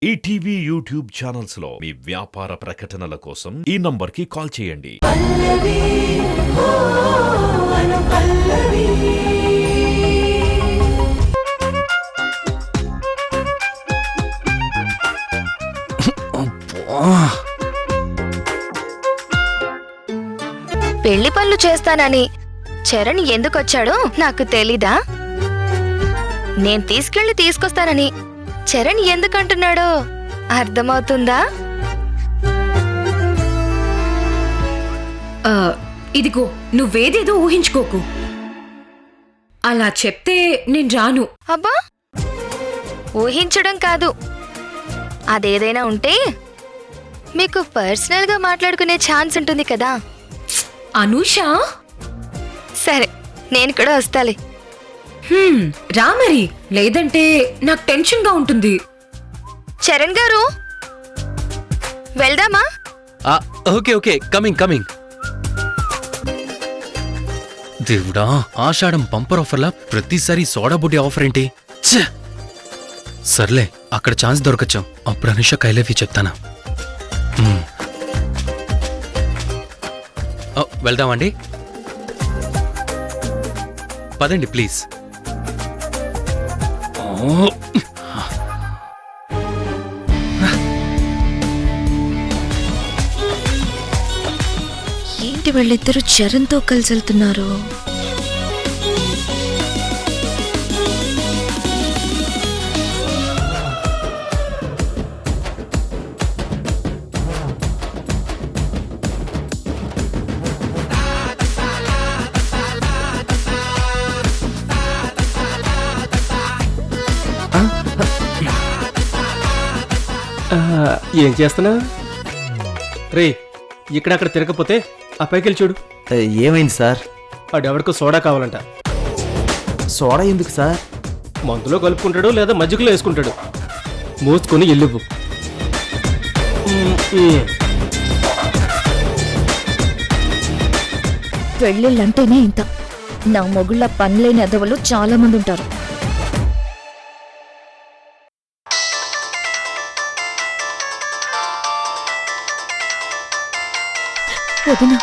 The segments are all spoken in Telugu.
ఈటీవీ యూట్యూబ్ ఛానల్స్ లో మీ వ్యాపార ప్రకటనల కోసం ఈ నంబర్కి కాల్ చేయండి. పెళ్లి పనులు చేస్తానని చరణ్ ఎందుకొచ్చాడో నాకు తెలీదా? నేను తీసుకొస్తానని చరణ్ ఎందుకంటున్నాడో అర్థమవుతుందా? ఇదిగో నువ్వేదేదో ఊహించుకోకు. అలా చెప్తే నేను రాను. అబ్బా, ఊహించడం కాదు, అదేదైనా ఉంటే మీకు పర్సనల్ గా మాట్లాడుకునే ఛాన్స్ ఉంటుంది కదా. అనూష, సరే నేను కూడా వస్తాలే. రా మరి, లేదంటే నాకు టెన్షన్ గా ఉంటుంది. చరణ్ గారు, వెళ్దామా? Okay okay, coming. దేవుడా, ఆషాఢం పంపర్ ఆఫర్లా ప్రతిసారి సోడా బుడ్డి ఆఫర్ ఏంటి? సర్లే, అక్కడ ఛాన్స్ దొరకచ్చు. అప్పుడు అనుష కైలవి చెప్తానా? వెళ్దామండి, పదండి ప్లీజ్. ఏంటి వాళ్ళిద్దరూ చరణ్తో కలిసి వెళ్తున్నారు? ఏం చేస్తున్నా రే? ఇక్కడక్కడ తిరగకపోతే ఆ పైకి చూడు. ఏమైంది సార్? వాడెవడికో సోడా కావాలంట. సోడా ఎందుకు సార్? మందులో కలుపుకుంటాడు లేదా మజ్జిగలో వేసుకుంటాడు. మూసుకొని ఎల్లువు. పెళ్ళిళ్ళంటేనే ఇంత. నా మొగుళ్ళ పనిలేని అదవలు చాలా మంది ఉంటారు. వదినా,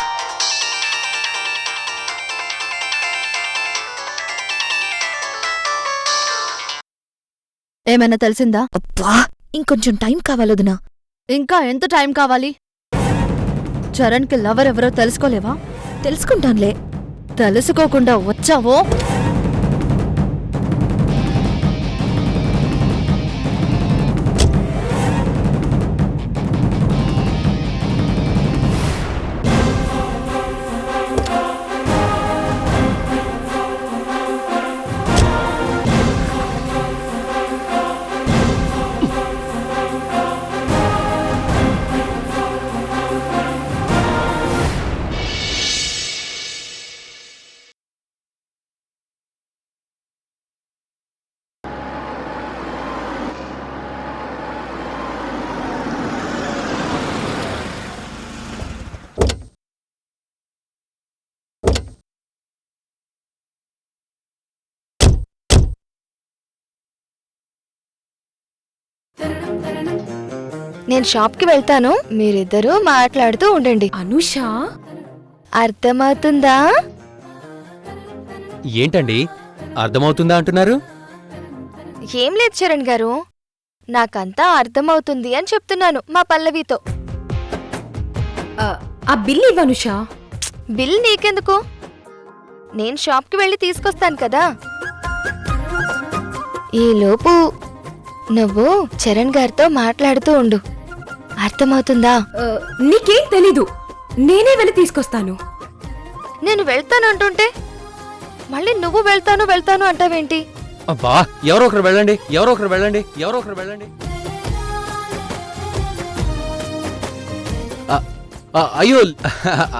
ఏమైనా తెలిసిందా? అబ్బా, ఇంకొంచెం టైం కావాలి వదినా. ఇంకా ఎంత టైం కావాలి? చరణ్కి లవర్ ఎవరో తెలుసుకోలేవా? తెలుసుకుంటానులే. తెలుసుకోకుండా వచ్చావో నేను షాప్కి వెళ్తాను, మీరిద్దరూ మాట్లాడుతూ ఉండండి. అనూష, అర్థమవుతుందా? ఏంటండి అర్థమవుతుందా అంటున్నారు? ఏం లేదు చరణ్ గారు, నాకంతా అర్థమవుతుంది అని చెప్తున్నాను మా పల్లవితో. ఆ బిల్ ఇవ్వనుష. బిల్ నీకెందుకు? నేను షాప్కి వెళ్ళి తీసుకొస్తాను కదా. ఈలోపు నువ్వు చరణ్ గారితో మాట్లాడుతూ ఉండు. అర్థమవుతుందా? నీకేం తెలీదు, నేనే వెళ్ళి తీసుకొస్తాను. నేను వెళ్తానంటుంటే మళ్ళీ నువ్వు వెళ్తాను అంటావేంటి? అబ్బా, ఎవరో ఒకరు వెళ్ళండి. అయ్యో,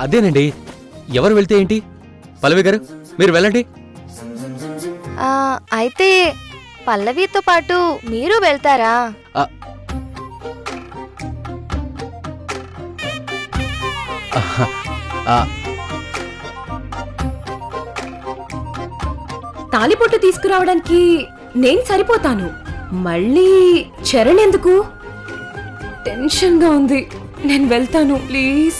అదేనండి. ఎవరు వెళ్తే ఏంటి? పల్లవి గారు, మీరు వెళ్ళండి. అయితే పల్లవితో పాటు మీరు వెళ్తారా? తాలిబొట్టు తీసుకురావడానికి నేను సరిపోతాను. మళ్ళీ చరణ్ ఎందుకు? టెన్షన్గా ఉంది. నేను వెళ్తాను ప్లీజ్.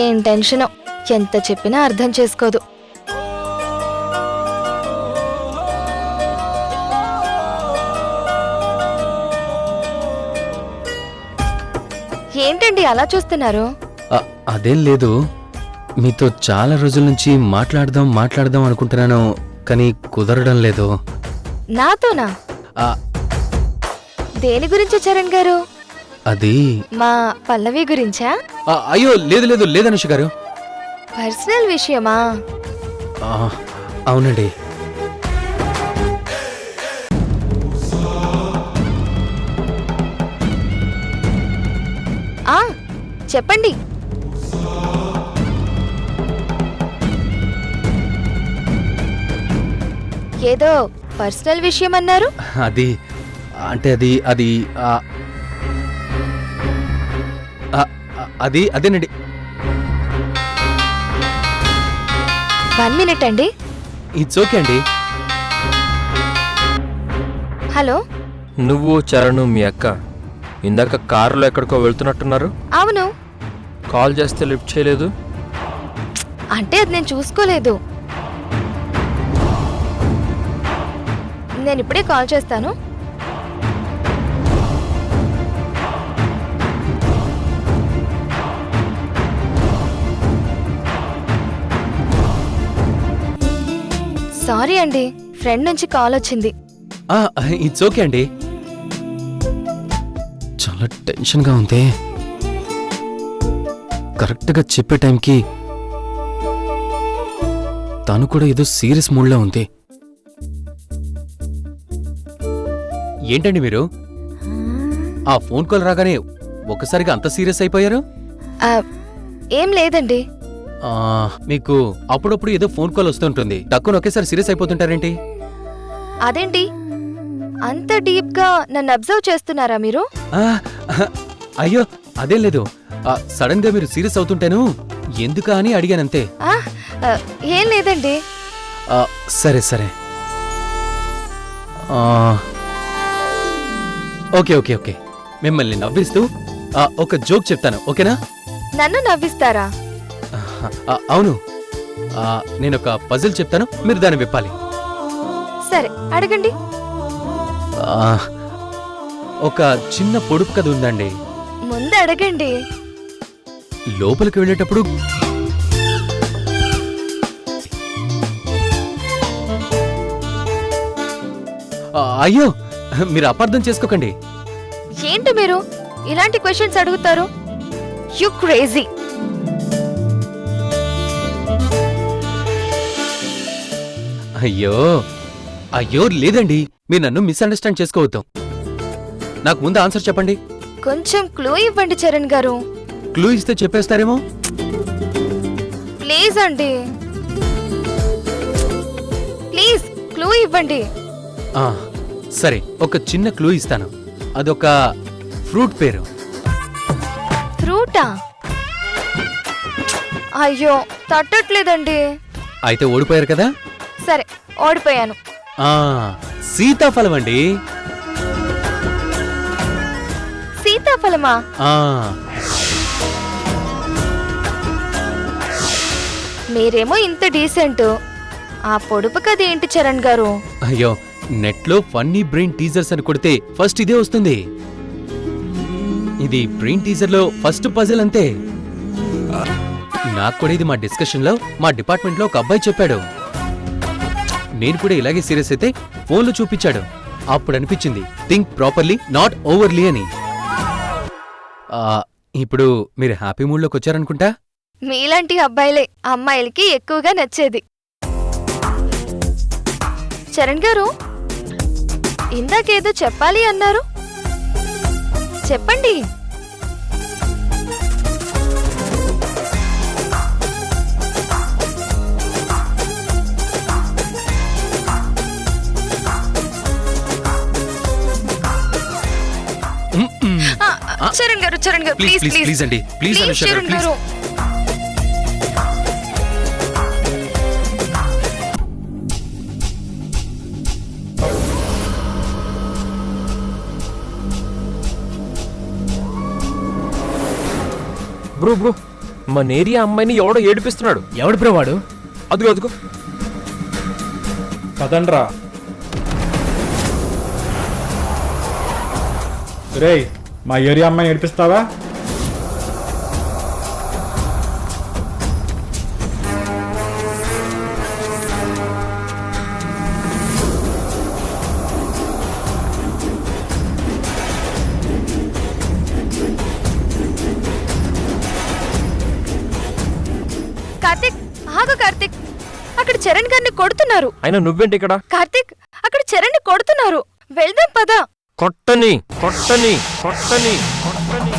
ఏం టెన్షనో, ఎంత చెప్పినా అర్థం చేసుకోదు. ఏంటండి అలా చూస్తున్నారు? అదేం లేదు, మీతో చాలా రోజుల నుంచి మాట్లాడదాం అనుకుంటున్నాను, కానీ కుదరడం లేదు. నాతోనా? ఆ, దేని గురించి చరణ్ గారు? అది మా పల్లవి గురించా? అయ్యో లేదు అనుష గారు. పర్సనల్ విషయమా? ఆ, అవునండి. ఆ చెప్పండి. ఏదో పర్సనల్ విషయం అన్నారు. అది అంటే అది అదేనండి. 1 మినిట్ అండి. ఇట్స్ ఓకే అండి. హలో. నువ్వు చరణు మీ అక్క ఇందాక కారులో ఎక్కడికో వెళ్తున్నట్టున్నారు. అవును. కాల్ చేస్తే లిఫ్ట్ చేయలేదు. అంటే అది నేను చూసుకోలేదు. నేను ఇప్పుడే కాల్ చేస్తాను. సారీ అండి, ఫ్రెండ్ నుంచి కాల్ వచ్చింది. ఇట్స్ ఓకే అండి. చాలా టెన్షన్గా ఉంది. కరెక్ట్గా చెప్పే టైంకి తను కూడా ఏదో సీరియస్ మూడ్లో ఉంది. ఏంటండి మీరు ఆ ఫోన్ కాల్ రాగానే ఒక్కసారిగా అంత సీరియస్ అయిపోయారు? ఏం లేదండి. మీకు అప్పుడప్పుడు ఏదో ఫోన్ కాల్ వస్తుంటుంది, టక్కున ఒకేసారి సీరియస్ అయిపోతుంటారేంటి? అదేంటి అంత డీప్ గా నన్ను అబ్జర్వ్ చేస్తున్నారా మీరు? అయ్యో అదేం లేదు, సడన్ గా మీరు సీరియస్ అవుతుంటేను ఎందుకా అని అడిగానంతే. ఏం లేదండి. సరే సరే, ఓకే ఓకే ఓకే, మిమ్మల్ని నవ్విస్తూ ఒక జోక్ చెప్తాను, ఓకేనా? నన్ను నవ్విస్తారా? అవును, నేను ఒక పజిల్ చెప్తాను, మీరు దాన్ని విప్పాలి. సరే అడగండి. ఒక చిన్న పొడుపు కథ ఉందండి. ముందు అడగండి. లోపలికి వెళ్ళేటప్పుడు అయ్యో మీరు అపార్థం చేసుకోకండి. ఏంటి మీరు ఇలాంటి క్వశ్చన్స్ అడుగుతారు? You crazy. అయ్యో అయ్యో లేదండి, మీరు నన్ను మిస్అండర్స్టాండ్ చేసుకోవద్దు. నాకు ముందు ఆన్సర్ చెప్పండి. కొంచెం క్లూ ఇవ్వండి చరణ్ గారు. క్లూ ఇస్తే చెప్పేస్తారేమో. ప్లీజ్ అండి, ప్లీజ్ క్లూ ఇవ్వండి. సరే, ఒక చిన్న క్లూ ఇస్తాను. అదొక ఫ్రూట్ పేరు. ఫ్రూటా? అయ్యో తట్టట్లేదండి. అయితే ఓడిపోయారు కదా. సరే ఓడిపోయాను. సీతాఫలం అండి. సీతాఫలమా? మీరేమో ఇంత డీసెంట్, ఆ పొడుపు కథ ఏంటి చరణ్ గారు? అయ్యో, నెట్లో ఫన్నీ బ్రెయిన్ టీజర్స్ అని కొడితే ఫస్ట్ ఇదే వస్తుంది. ఇది బ్రెయిన్ టీజర్ లో ఫస్ట్ పజిల్ అంతే. నాకు కూడా ఇది మా డిస్కషన్ లో మా డిపార్ట్మెంట్ లో ఒక అబ్బాయి చెప్పాడు. నేను కూడా ఇలాగే సీరియస్ అయితే ఫోన్లో చూపించాడు. అప్పుడు అనిపించింది థింక్ ప్రాపర్లీ నాట్ ఓవర్లీ అని. ఇప్పుడు మీరు హ్యాపీ మూడ్లోకి వచ్చారనుకుంటా. మీలాంటి అబ్బాయిలే అమ్మాయిలకి ఎక్కువగా నచ్చేది. చరణ్ గారు, ఇందాకేదో చెప్పాలి అన్నారు, చెప్పండి. చరణ్ గారు, చరణ్ గారు, ప్లీజ్ ప్లీజ్ ప్లీజ్ అండి, ప్లీజ్ చరణ్ గారు. బ్రో మన ఏరియా అమ్మాయిని ఎవడో ఏడిపిస్తున్నాడు. ఎవడు బ్రో వాడు? అదిగో అదిగో. పదండ్రా. రేయ్, మా ఏరియా అమ్మాయిని ఏడిపిస్తావా? కార్తిక్, ఆగు కార్తిక్. అక్కడ చరణ్ గారిని కొడుతున్నారు. అయినా నువ్వేంటి ఇక్కడ? కార్తిక్, అక్కడ చరణ్ ని కొడుతున్నారు. వెళ్దాం పదా. కొట్టని కొట్టని కొట్టని కొట్టని.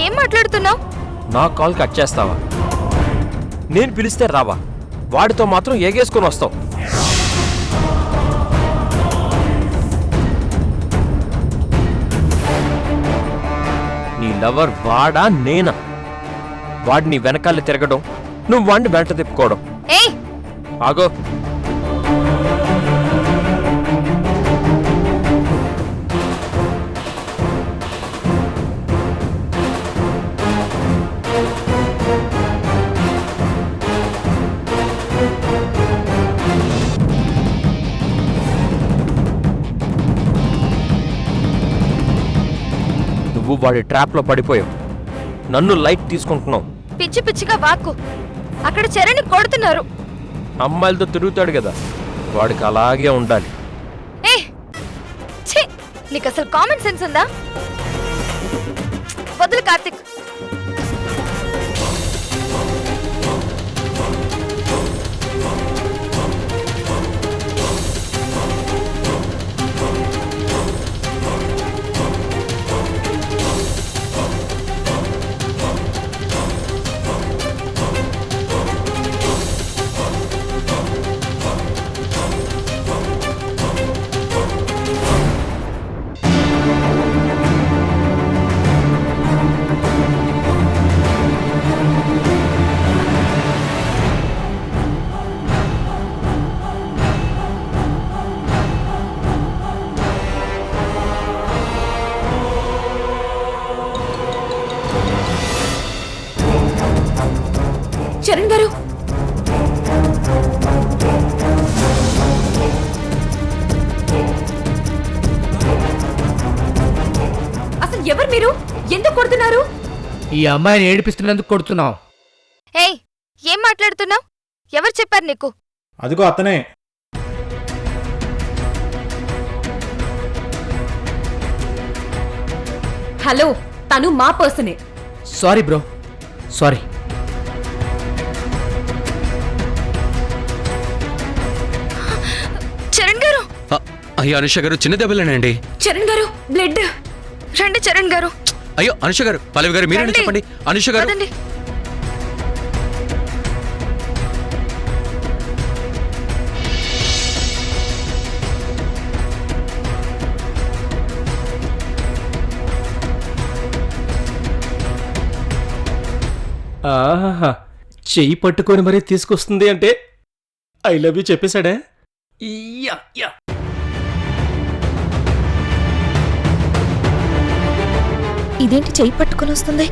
ఏం మాట్లాడుతున్నావు? నా కాల్ కట్ చేస్తావా? నేను పిలిస్తే రావా? వాడితో మాత్రం ఏగేసుకొని వస్తావు. నీ లవర్ వాడా నేనా? వాడిని వెనకాల తిరగడం, నువ్వు వాడిని వెంట తిప్పుకోవడం. ఏయ్, ఆగో. నువ్వు వాడి ట్రాప్లో పడిపోయావు. నన్ను లైట్ తీసుకుంటున్నావు. పిచ్చి పిచ్చిగా వాక్కు. అక్కడ చరణ్ ని కొడుతున్నారు. అమ్మాయిలతో తిరుగుతాడు కదా, వాడికి అలాగే ఉండాలి. ఏ ఛీ, నీకు అసలు కామన్ సెన్స్ ఉందా? వదులు కార్తిక్. చరణ్ గారు, అసలు ఎవరు మీరు? ఎందుకు కొడుతున్నారు? ఈ అమ్మాయిని ఏడిపిస్తున్నందుకు కొడుతున్నావు. ఏయ్, ఏం మాట్లాడుతున్నావు? ఎవరు చెప్పారు నీకు? అదిగో అతనే. హలో, తను మా పర్సనే. Sorry bro, sorry. Charan garu, అయ్యో అనుష గారు, చిన్న దెబ్బలేనండి. చరణ్ గారు, బ్లడ్. రండి చరణ్ గారు. అయ్యో అనుష గారు, పల్లవి గారు మీరేనా రండి. చెప్పండి. అనుష గారు, పదండి. ఆహా, చెయ్యి పట్టుకొని మరీ తీసుకొస్తుంది అంటే ఐ లవ్ యూ చెప్పేశాడా? Yeah yeah. ఇదేంటి చెయ్యి పట్టుకొని వస్తుంది?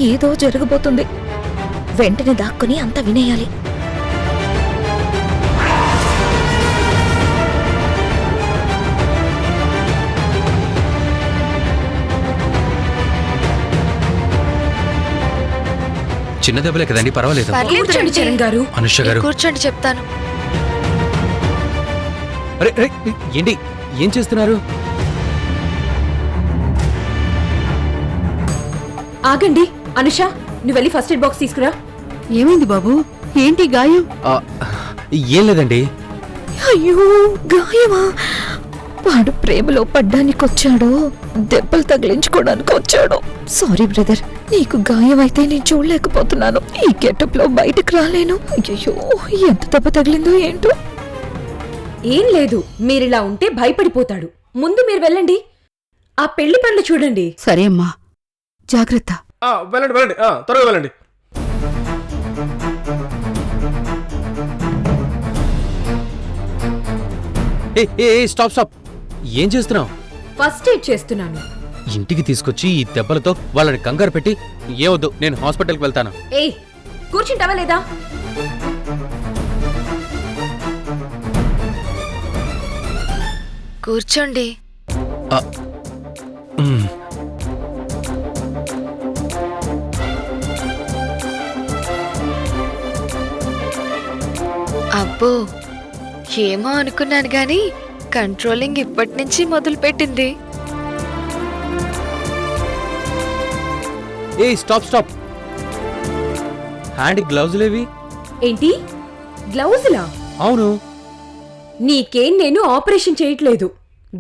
ఏదో జరగబోతుంది. వెంటనే దాక్కుని అంతా వినేయాలి. చిన్న దెబ్బలే కదండి, పర్వాలేదు. పర్లేదు కూర్చోండి రండి. చరణ్ గారు. అనుష గారు, కూర్చోండి, చెప్తాను. అరే అరే, ఏంటి ఏం చేస్తున్నారు? ఆగండి. అనుష, నువ్వు వెళ్ళి ఫస్ట్ ఎయిడ్ బాక్స్ తీసుకురా. ఏమైంది బాబు? ఏంటి గాయం? ఏం లేదండి. అయ్యో, గాయమా? వాడు ప్రేమలో పడ్డానికొచ్చాడో దెబ్బలు తగిలించుకోవడానికి వచ్చాడో. సారీ బ్రదర్, నీకు గాయం అయితే నేను చూడలేకపోతున్నాను. ఈ గెటప్ లో బయటకు రాలేను. అయ్యో, ఎంత దెబ్బ తగిలిందో ఏంటో. ఏం లేదు, మీరిలా ఉంటే భయపడిపోతాడు. ముందు మీరు వెళ్ళండి, ఆ పెళ్లి పనులు చూడండి. సరే అమ్మా, జాగ్రత్త. వెళ్ళండి వెళ్ళండి, త్వరగా వెళ్ళండి. స్టాప్ స్టాప్, ఏం చేస్తున్నావు? ఫస్ట్ ఎయిడ్ చేస్తున్నాను. ఇంటికి తీసుకొచ్చి ఈ దెబ్బలతో వాళ్ళని కంగారు పెట్టి ఏవద్దు, నేను హాస్పిటల్కి వెళ్తాను. ఏయ్, కూర్చుంటావా లేదా? కూర్చోండి. ఆ, మ్, అబ్బో, ఏమో అనుకున్నాను గాని కంట్రోలింగ్ ఇప్పటి నుంచి మొదలుపెట్టింది. స్టాప్ స్టాప్, హ్యాండ్ గ్లౌజులేవి? ఏంటి, గ్లౌజులా? అవును. నీకేం నేను ఆపరేషన్ చేయట్లేదు,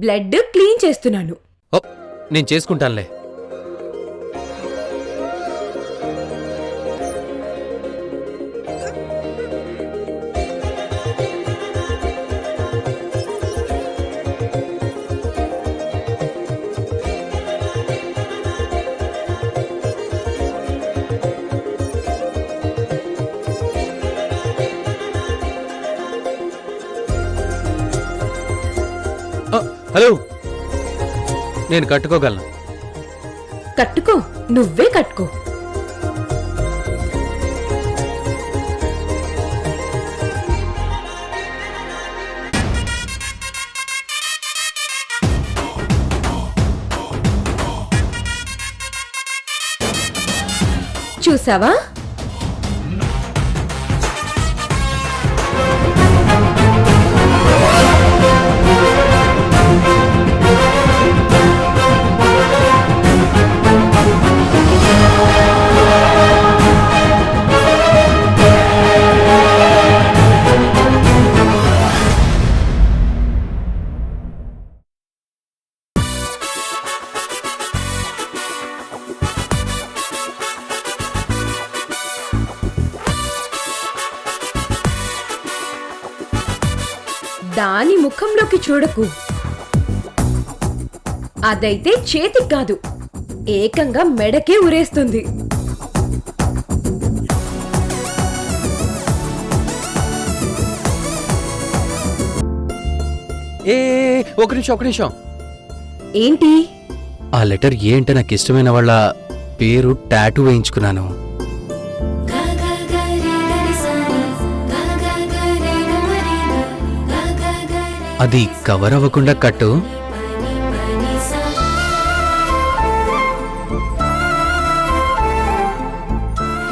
బ్లడ్ క్లీన్ చేస్తున్నాను. ఓ, నేను చేసుకుంటానులే. హలో, నేను కట్టుకోగలను. కట్టుకో, నువ్వే కట్టుకో. చూసావా? దాని ముఖంలోకి చూడకు, అదైతే చేతికి కాదు, ఏకంగా మెడకే ఉరేస్తుంది. ఒక నిమిషం. ఏంటి? ఆ లెటర్ ఏంటో నాకు ఇష్టమైన వాళ్ళ పేరు టాటూ వేయించుకున్నాను. అది కవర్ అవ్వకుండా కట్టు.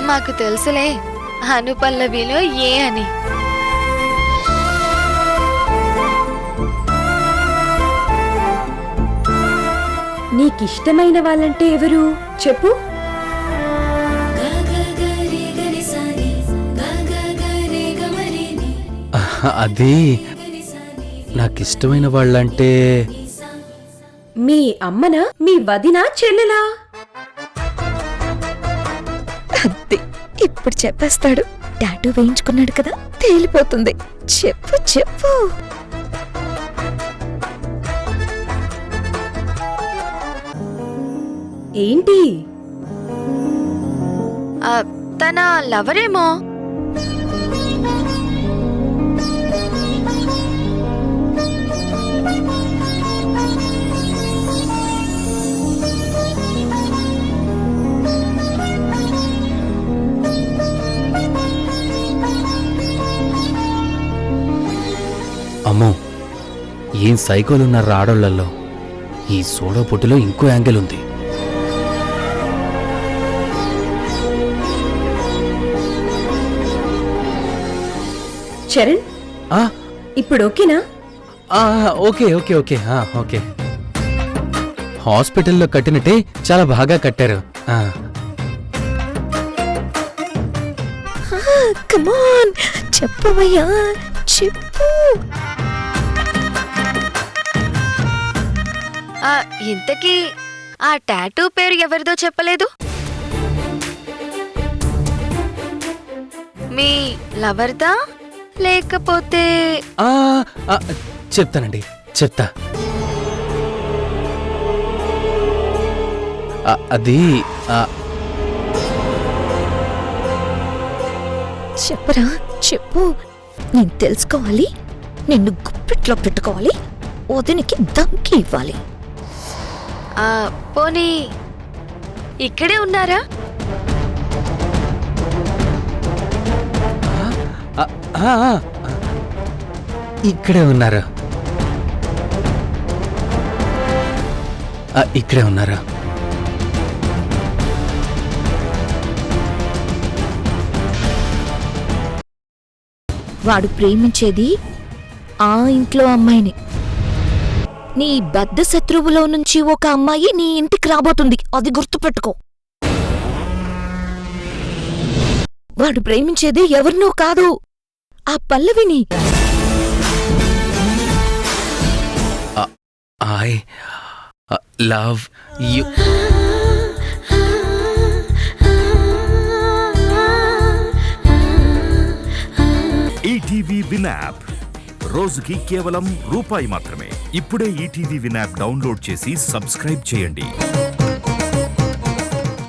మాకు తెలుసులే, అనుపల్లవిలో ఏ అని. నీకిష్టమైన వాళ్ళంటే ఎవరు చెప్పు? అది నాకిష్టమైన వాళ్ళంటే మీ అమ్మనా, మీ వదినా, చెల్లెలా? అద్ది ఇప్పుడు చెప్పేస్తాడు. టాటూ వేయించుకున్నాడు కదా, తేలిపోతుంది. చెప్పు చెప్పు. ఏంటి? తన లవరేమో. అమ్మో, ఏం సైకోలున్నారు ఆడోళ్లలో. ఈ సోడో పొట్టులో ఇంకో యాంగిల్ ఉంది. చరణ్, ఇప్పుడు ఓకేనా? Okay okay okay okay. హాస్పిటల్లో కట్టినట్టే చాలా బాగా కట్టారు. కమాన్ చెప్పవయ్యా, చెప్పు. ఇంతకీ ఆ టాటూ పేరు ఎవరిదో చెప్పలేదు? మీ లవర్దా లేకపోతే? చెప్తానండి, చెప్తా. అది చెప్పరా చెప్పు. నేను తెలుసుకోవాలి, నిన్ను గుప్పిట్లో పెట్టుకోవాలి, వదినికి ధమ్కి ఇవ్వాలి. పోనీ ఇక్కడే ఉన్నారా? ఇక్కడే ఉన్నారు. ఇక్కడే ఉన్నారు. వాడు ప్రేమించేది ఆ ఇంట్లో అమ్మాయిని. నీ బద్ధ శత్రువులో నుంచి ఒక అమ్మాయి నీ ఇంటికి రాబోతుంది, అది గుర్తుపెట్టుకో. వాడు ప్రేమించేది ఎవరినో కాదు, ఆ పల్లవిని. I love you. ETV win app రోజుకి కేవలం రూపాయి మాత్రమే. ఇప్పుడే ఈటీవీ విన్ యాప్ డౌన్లోడ్ చేసి సబ్స్క్రైబ్ చేయండి.